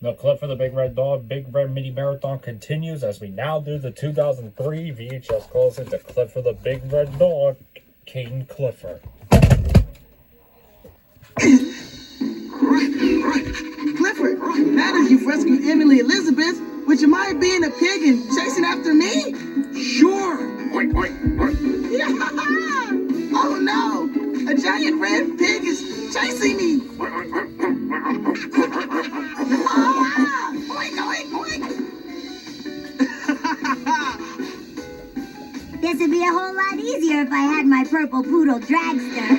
The Clifford the Big Red Dog Big Red Mini Marathon continues as we now do the 2003 VHS classic, The Clifford the Big Red Dog, King Clifford. Clifford, now that you've rescued Emily Elizabeth, would you mind being a pig and chasing after me? Sure. Oink, oink, oink. Yeah! Oh no! A giant red pig is chasing me! Ah! Oink, oink, oink! This would be a whole lot easier if I had my purple poodle dragster.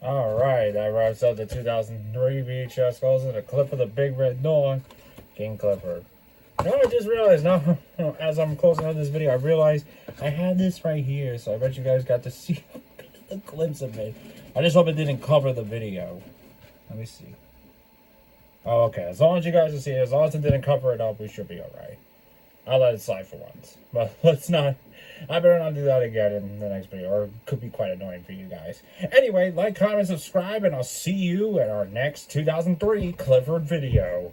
Alright, that wraps up the 2003 VHS classic, The Clifford the Big Red Dog, King Clifford. Now I just realized, now as I'm closing out this video, I realized I had this right here, so I bet you guys got to see a glimpse of it. I just hope it didn't cover the video. Let me see. Oh, okay. As long as you guys can see it, as long as it didn't cover it up, we should be alright. I'll let it slide for once. But let's not... I better not do that again in the next video, or it could be quite annoying for you guys. Anyway, like, comment, subscribe, and I'll see you at our next 2003 Clifford video.